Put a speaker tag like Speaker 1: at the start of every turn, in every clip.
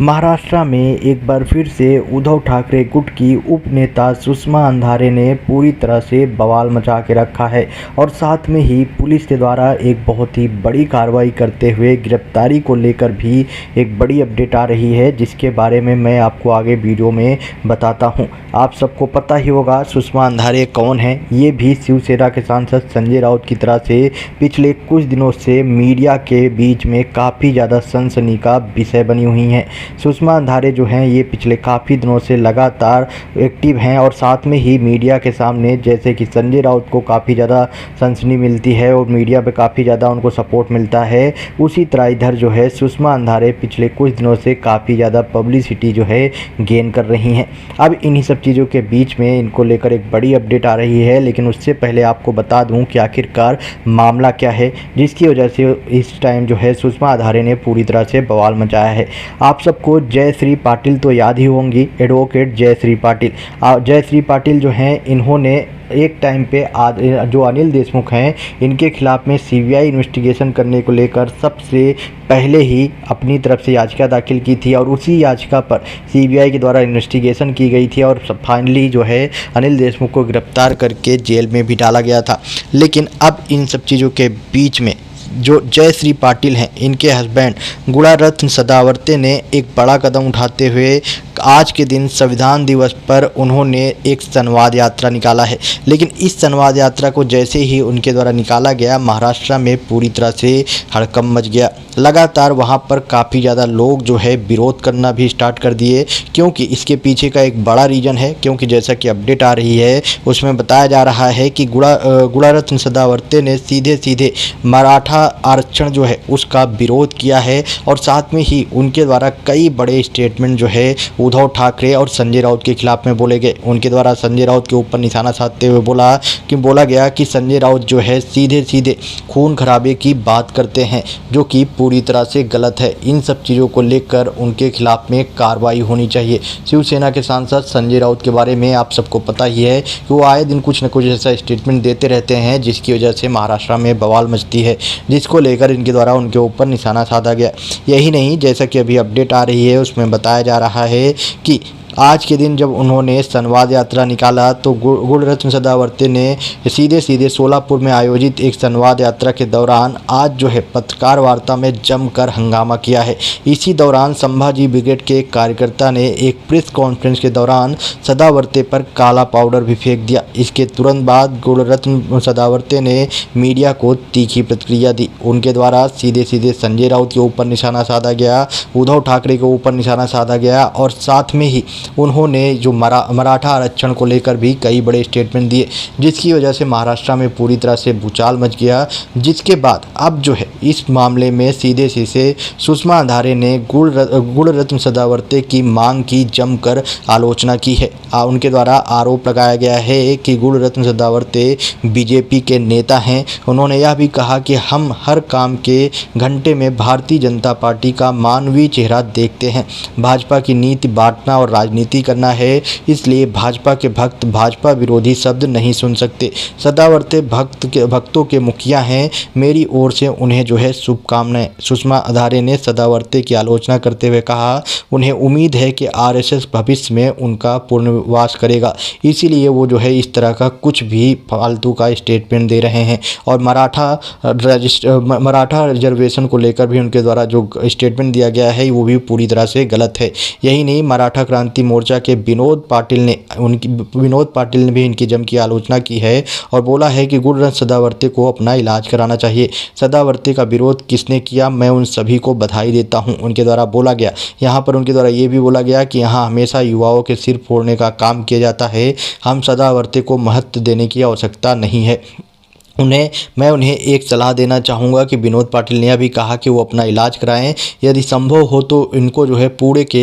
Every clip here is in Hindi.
Speaker 1: महाराष्ट्र में एक बार फिर से उद्धव ठाकरे गुट की उप नेता सुषमा अंधारे ने पूरी तरह से बवाल मचा के रखा है और साथ में ही पुलिस के द्वारा एक बहुत ही बड़ी कार्रवाई करते हुए गिरफ्तारी को लेकर भी एक बड़ी अपडेट आ रही है, जिसके बारे में मैं आपको आगे वीडियो में बताता हूं। आप सबको पता ही होगा सुषमा अंधारे कौन है। ये भी शिवसेना के सांसद संजय राउत की तरह से पिछले कुछ दिनों से मीडिया के बीच में काफ़ी ज़्यादा सनसनी का विषय बनी हुई हैं। सुषमा अंधारे जो हैं ये पिछले काफ़ी दिनों से लगातार एक्टिव हैं और साथ में ही मीडिया के सामने, जैसे कि संजय राउत को काफ़ी ज़्यादा सनसनी मिलती है और मीडिया पे काफ़ी ज़्यादा उनको सपोर्ट मिलता है, उसी तरह इधर जो है सुषमा अंधारे पिछले कुछ दिनों से काफ़ी ज़्यादा पब्लिसिटी जो है गेन कर रही हैं। अब इन्हीं सब चीज़ों के बीच में इनको लेकर एक बड़ी अपडेट आ रही है, लेकिन उससे पहले आपको बता दूं कि आखिरकार मामला क्या है जिसकी वजह से इस टाइम जो है सुषमा अंधारे ने पूरी तरह से बवाल मचाया है। आप सबको जयश्री पाटिल तो याद ही होंगी, एडवोकेट जयश्री पाटिल। जयश्री पाटिल जो हैं इन्होंने एक टाइम पे जो अनिल देशमुख हैं इनके खिलाफ़ में सीबीआई इन्वेस्टिगेशन करने को लेकर सबसे पहले ही अपनी तरफ से याचिका दाखिल की थी और उसी याचिका पर सीबीआई के द्वारा इन्वेस्टिगेशन की गई थी और फाइनली जो है अनिल देशमुख को गिरफ्तार करके जेल में भी डाला गया था। लेकिन अब इन सब चीज़ों के बीच में जो जयश्री पाटिल हैं, इनके हस्बैंड गुणारत्न सदावर्ते ने एक बड़ा कदम उठाते हुए आज के दिन संविधान दिवस पर उन्होंने एक संवाद यात्रा निकाला है। लेकिन इस संवाद यात्रा को जैसे ही उनके द्वारा निकाला गया, महाराष्ट्र में पूरी तरह से हड़कंप मच गया। लगातार वहां पर काफ़ी ज़्यादा लोग जो है विरोध करना भी स्टार्ट कर दिए, क्योंकि इसके पीछे का एक बड़ा रीज़न है। क्योंकि जैसा कि अपडेट आ रही है उसमें बताया जा रहा है कि गुणारत्न सदावर्ते ने सीधे सीधे मराठा आरक्षण जो है उसका विरोध किया है और साथ में ही उनके द्वारा कई बड़े स्टेटमेंट जो है उद्धव ठाकरे और संजय राउत के खिलाफ में बोले गए। उनके द्वारा संजय राउत के ऊपर निशाना साधते हुए बोला गया कि संजय राउत जो है सीधे सीधे खून खराबे की बात करते हैं, जो कि पूरी तरह से गलत है। इन सब चीज़ों को लेकर उनके खिलाफ में कार्रवाई होनी चाहिए। शिवसेना के सांसद संजय राउत के बारे में आप सबको पता ही है कि वो आए दिन कुछ न कुछ ऐसा स्टेटमेंट देते रहते हैं, जिसकी वजह से महाराष्ट्र में बवाल मचती है, जिसको लेकर इनके द्वारा उनके ऊपर निशाना साधा गया। यही नहीं, जैसा कि अभी अपडेट आ रही है उसमें बताया जा रहा है कि आज के दिन जब उन्होंने संवाद यात्रा निकाला तो गुणरत्न सदावर्ते ने सीधे सीधे सोलापुर में आयोजित एक संवाद यात्रा के दौरान आज जो है पत्रकार वार्ता में जमकर हंगामा किया है। इसी दौरान संभाजी ब्रिगेड के एक कार्यकर्ता ने एक प्रेस कॉन्फ्रेंस के दौरान सदावर्ते पर काला पाउडर भी फेंक दिया। इसके तुरंत बाद गुणरत्न सदावर्ते ने मीडिया को तीखी प्रतिक्रिया दी। उनके द्वारा सीधे सीधे संजय राउत के ऊपर निशाना साधा गया, उद्धव ठाकरे के ऊपर निशाना साधा गया और साथ में ही उन्होंने जो मराठा आरक्षण को लेकर भी कई बड़े स्टेटमेंट दिए, जिसकी वजह से महाराष्ट्र में पूरी तरह से भूचाल मच गया। जिसके बाद अब जो है इस मामले में सीधे सीधे सुषमा अंधारे ने गुणरत्न सदावर्ते की मांग की जमकर आलोचना की है। उनके द्वारा आरोप लगाया गया है कि गुणरत्न सदावर्ते बीजेपी के नेता हैं। उन्होंने यह भी कहा कि हम हर काम के घंटे में भारतीय जनता पार्टी का मानवीय चेहरा देखते हैं। भाजपा की नीति बांटना और राजनीति करना है, इसलिए भाजपा के भक्त भाजपा विरोधी शब्द नहीं सुन सकते। सदावर्ते भक्तों के मुखिया हैं, मेरी ओर से उन्हें जो है शुभकामनाएं। सुषमा अंधारे ने सदावर्ते की आलोचना करते हुए कहा उन्हें उम्मीद है कि आरएसएस भविष्य में उनका पुनर्वास करेगा, इसीलिए वो जो है इस तरह का कुछ भी फालतू का स्टेटमेंट दे रहे हैं। और मराठा रिजर्वेशन को लेकर भी उनके द्वारा जो स्टेटमेंट दिया गया है वो भी पूरी तरह से गलत है। यही नहीं, मराठा क्रांति मोर्चा के विनोद पाटिल ने भी इनकी जम की आलोचना की है और बोला है कि गुणरत्न सदावर्ते को अपना इलाज कराना चाहिए। सदावर्ते का विरोध किसने किया, मैं उन सभी को बधाई देता हूं, उनके द्वारा बोला गया। यहाँ पर उनके द्वारा ये भी बोला गया कि यहाँ हमेशा युवाओं के सिर फोड़ने का काम किया जाता है, हम सदावर्ते को महत्व देने की आवश्यकता नहीं है। मैं उन्हें एक सलाह देना चाहूँगा कि विनोद पाटिल ने अभी कहा कि वो अपना इलाज कराएं, यदि संभव हो तो इनको जो है पुणे के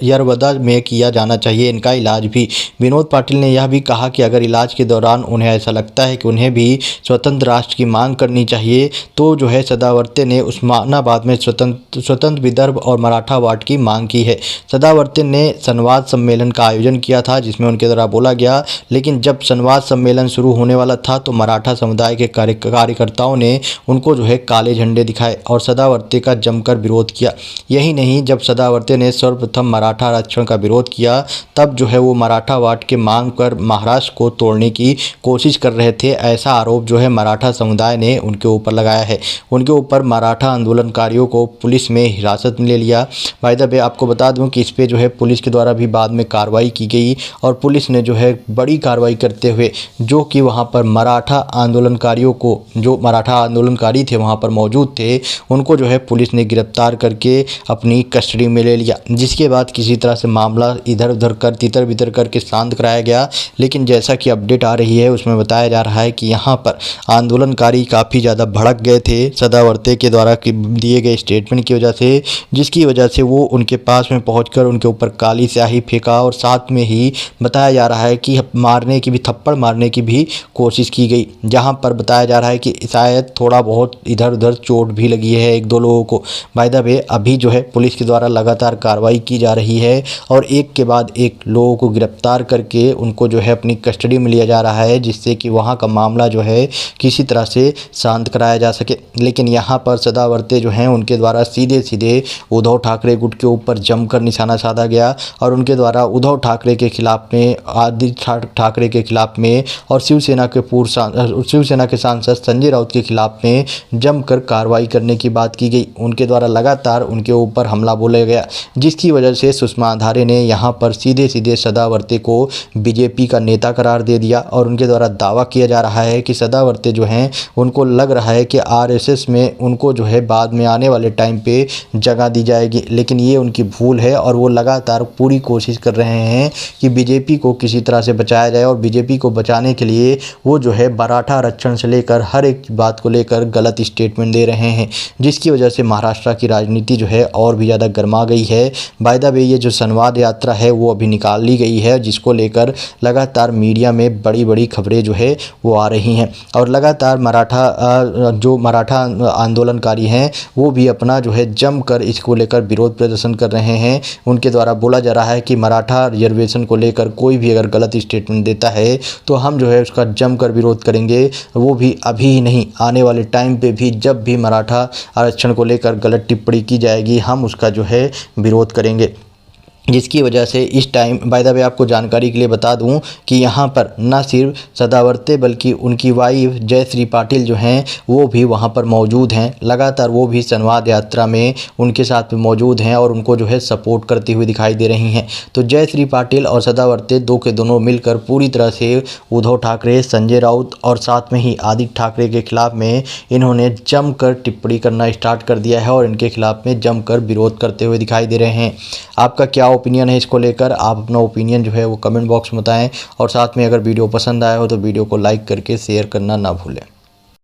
Speaker 1: यरवदा में किया जाना चाहिए इनका इलाज भी। विनोद पाटिल ने यह भी कहा कि अगर इलाज के दौरान उन्हें ऐसा लगता है कि उन्हें भी स्वतंत्र राष्ट्र की मांग करनी चाहिए तो जो है सदावर्ते ने उस्मानाबाद में स्वतंत्र विदर्भ और मराठावाड़ की मांग की है। सदावर्ते ने संवाद सम्मेलन का आयोजन किया था जिसमें उनके द्वारा बोला गया, लेकिन जब संवाद सम्मेलन शुरू होने वाला था तो मराठा समुदाय समुदाय के कार्यकर्ताओं ने उनको जो है काले झंडे दिखाए और सदावर्ते का जमकर विरोध किया। यही नहीं, जब सदावर्ते ने सर्वप्रथम मराठा आरक्षण का विरोध किया तब जो है वो मराठावाद के मांग पर महाराष्ट्र को तोड़ने की कोशिश कर रहे थे। ऐसा आरोप जो है मराठा समुदाय ने उनके ऊपर लगाया है। उनके ऊपर मराठा आंदोलनकारियों को पुलिस में हिरासत में ले लिया। बाय द वे आपको बता दूं कि इस पे जो है पुलिस के द्वारा भी बाद में कार्रवाई की गई और पुलिस ने जो है बड़ी कार्रवाई करते हुए जो कि वहाँ पर मराठा आंदोलनकारियों को, जो मराठा आंदोलनकारी थे वहाँ पर मौजूद थे, उनको जो है पुलिस ने गिरफ्तार करके अपनी कस्टडी में ले लिया। जिसके बाद किसी तरह से मामला इधर उधर कर तितर बितर करके शांत कराया गया। लेकिन जैसा कि अपडेट आ रही है उसमें बताया जा रहा है कि यहाँ पर आंदोलनकारी काफ़ी ज़्यादा भड़क गए थे सदावर्ते के द्वारा दिए गए स्टेटमेंट की वजह से, जिसकी वजह से वो उनके पास में पहुंचकर उनके ऊपर काली स्याही फेंका और साथ में ही बताया जा रहा है कि मारने की भी, थप्पड़ मारने की भी कोशिश की गई। जहां पर बताया जा रहा है कि शायद थोड़ा बहुत इधर उधर चोट भी लगी है एक दो लोगों को। बाय द वे अभी जो है पुलिस के द्वारा लगातार कार्रवाई की जा रही है और एक के बाद एक लोगों को गिरफ्तार करके उनको जो है अपनी कस्टडी में लिया जा रहा है, जिससे कि वहाँ का मामला जो है किसी तरह से शांत कराया जा सके। लेकिन यहाँ पर सदावर्ते जो हैं उनके द्वारा सीधे सीधे उद्धव ठाकरे गुट के ऊपर जमकर निशाना साधा गया और उनके द्वारा उद्धव ठाकरे के खिलाफ में, आदित्य ठाकरे के खिलाफ में और शिवसेना के सांसद संजय राउत के खिलाफ में जमकर कार्रवाई करने की बात की गई। उनके द्वारा लगातार उनके ऊपर हमला बोला गया, जिसकी वजह से सुषमा अंधारे ने यहाँ पर सीधे सीधे सदावर्ते को बीजेपी का नेता करार दे दिया और उनके द्वारा दावा किया जा रहा है कि सदावर्ते जो हैं उनको लग रहा है कि आरएसएस में उनको जो है बाद में आने वाले टाइम पे जगह दी जाएगी। लेकिन ये उनकी भूल है और वो लगातार पूरी कोशिश कर रहे हैं कि बीजेपी को किसी तरह से बचाया जाए और बीजेपी को बचाने के लिए वो जो है मराठा आरक्षण से लेकर हर एक बात को लेकर गलत स्टेटमेंट दे रहे हैं, जिसकी वजह से महाराष्ट्र की राजनीति जो है और भी ज़्यादा गर्मा गई है। बाय द वे ये जो संवाद यात्रा है वो अभी निकाल ली गई है, जिसको लेकर लगातार मीडिया में बड़ी बड़ी खबरें जो है वो आ रही हैं और लगातार मराठा आंदोलनकारी हैं वो भी अपना जो है जमकर इसको लेकर विरोध प्रदर्शन कर रहे हैं। उनके द्वारा बोला जा रहा है कि मराठा रिजर्वेशन को लेकर कोई भी अगर गलत स्टेटमेंट देता है तो हम जो है उसका जमकर विरोध करेंगे, वो भी अभी ही नहीं, आने वाले टाइम पे भी जब भी मराठा आरक्षण को लेकर गलत टिप्पणी की जाएगी हम उसका जो है विरोध करेंगे। जिसकी वजह से इस टाइम बाय द वे आपको जानकारी के लिए बता दूं कि यहाँ पर न सिर्फ सदावर्ते बल्कि उनकी वाइफ जयश्री पाटिल जो हैं वो भी वहाँ पर मौजूद हैं। लगातार वो भी संवाद यात्रा में उनके साथ में मौजूद हैं और उनको जो है सपोर्ट करती हुई दिखाई दे रही हैं। तो जयश्री पाटिल और सदावर्ते दो के दोनों मिलकर पूरी तरह से उद्धव ठाकरे, संजय राउत और साथ में ही आदित्य ठाकरे के खिलाफ में इन्होंने जमकर टिप्पणी करना स्टार्ट कर दिया है और इनके खिलाफ में जमकर विरोध करते हुए दिखाई दे रहे हैं। आपका क्या ओपिनियन है इसको लेकर? आप अपना ओपिनियन जो है वो कमेंट बॉक्स में बताएं और साथ में अगर वीडियो पसंद आया हो तो वीडियो को लाइक करके शेयर करना ना भूलें।